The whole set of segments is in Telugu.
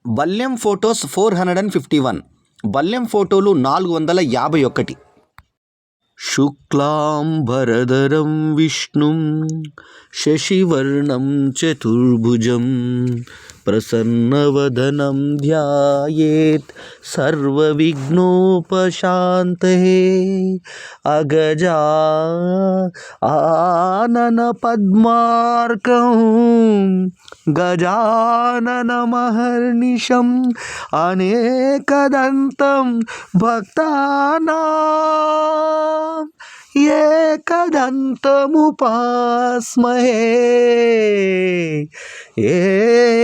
బల్యం ఫోటోస్ 451, బల్యం ఫోటోలు 451. శుక్లాంబరధరం విష్ణుం శశివర్ణం చతుర్భుజం ప్రసన్నవదనం ధ్యాయేత్ సర్వవిఘ్నోపశాంతయే. అగజా ఆనన పద్మార్కం గజాననమహర్నిశం అనేకదంతం భక్తానాం ఏకదంతముపాస్మహే. ఏకదంతముపాస్మహే.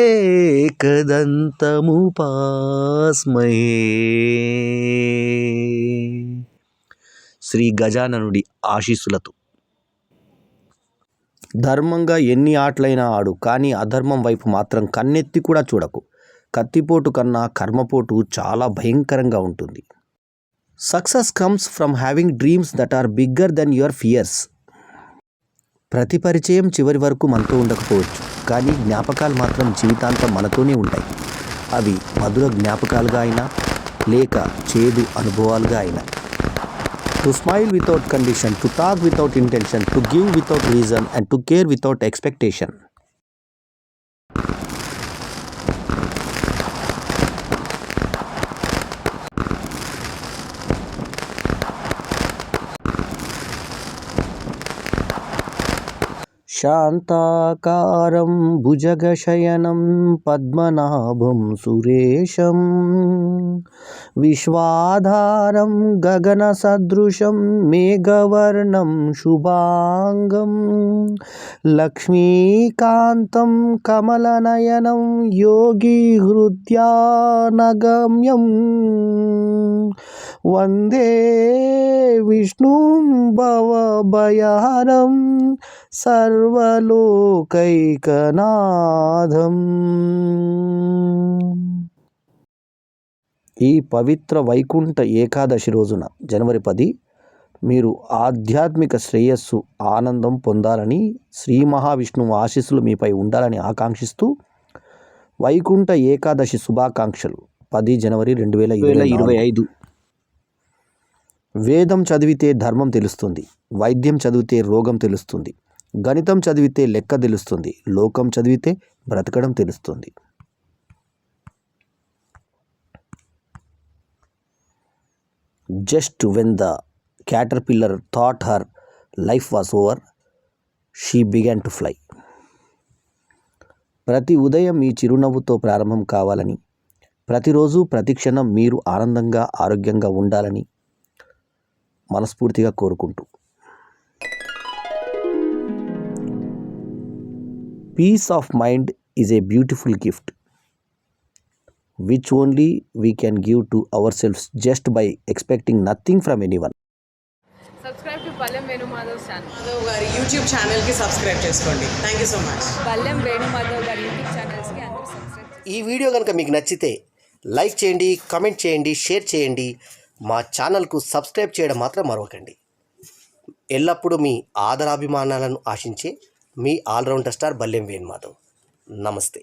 శ్రీ గజాననుడి ఆశీస్సులతో. ధర్మంగా ఎన్ని ఆటలైనా ఆడు, కానీ అధర్మం వైపు మాత్రం కన్నెత్తి కూడా చూడకు. కత్తిపోటు కన్నా కర్మపోటు చాలా భయంకరంగా ఉంటుంది. Success comes from having dreams that are bigger than your fears. ప్రతి పరిచయం చివరి వరకు మనతో ఉండకపోవచ్చు, కానీ జ్ఞాపకాలు మాత్రం జీవితాంతం మనతోనే ఉంటాయి. అవి మధుర జ్ఞాపకాలుగా అయినా లేక చేదు అనుభవాలుగా అయినా. To smile without condition, to talk without intention, to give without reason, and to care without expectation. శాంతాకారం భుజగశయనం Padmanabham సురేశం విశ్వాధారం గగనసదృశం మేఘవర్ణం శుభాంగం Lakshmikantham కమలనయనం యోగి హృద్యానగమ్యం వందే విష్ణుం భవభయహరం సర్వలోకైకనాథం. ఈ పవిత్ర వైకుంఠ ఏకాదశి రోజున జనవరి 10 మీరు ఆధ్యాత్మిక శ్రేయస్సు ఆనందం పొందాలని, శ్రీ మహావిష్ణువు ఆశీస్సులు మీపై ఉండాలని ఆకాంక్షిస్తూ వైకుంఠ ఏకాదశి శుభాకాంక్షలు. 10 జనవరి 2025. వేదం చదివితే ధర్మం తెలుస్తుంది, వైద్యం చదివితే రోగం తెలుస్తుంది, గణితం చదివితే లెక్క తెలుస్తుంది, లోకం చదివితే బ్రతకడం తెలుస్తుంది. Just when the caterpillar thought her life was over, she began to fly. ప్రతి ఉదయం మీ చిరునవ్వుతో ప్రారంభం కావాలని, ప్రతిరోజు ప్రతిక్షణం మీరు ఆనందంగా ఆరోగ్యంగా ఉండాలని మనస్ఫూర్తిగా కోరుకుంటూ, peace of mind is a beautiful gift which only we can give to ourselves just by expecting nothing from anyone. Subscribe to Ballam Venu Madhav channel. Madhav గారి యూట్యూబ్ ఛానల్ కి సబ్స్క్రైబ్ చేసుకోండి. Thank you so much. Ballam Venu Madhav గారి యూట్యూబ్ ఛానల్స్ కి అందరూ సబ్స్క్రైబ్ చేసుకోండి. ఈ వీడియో కనుక మీకు నచ్చితే లైక్ చేయండి, కామెంట్ చేయండి, షేర్ చేయండి. మా ఛానల్కు సబ్స్క్రైబ్ చేయడం మాత్రం మరవకండి. ఎల్లప్పుడూ మీ ఆదరాభిమానాలను ఆశించే మీ ఆల్రౌండర్ స్టార్ బల్లెం వేణు మాధవ్. నమస్తే.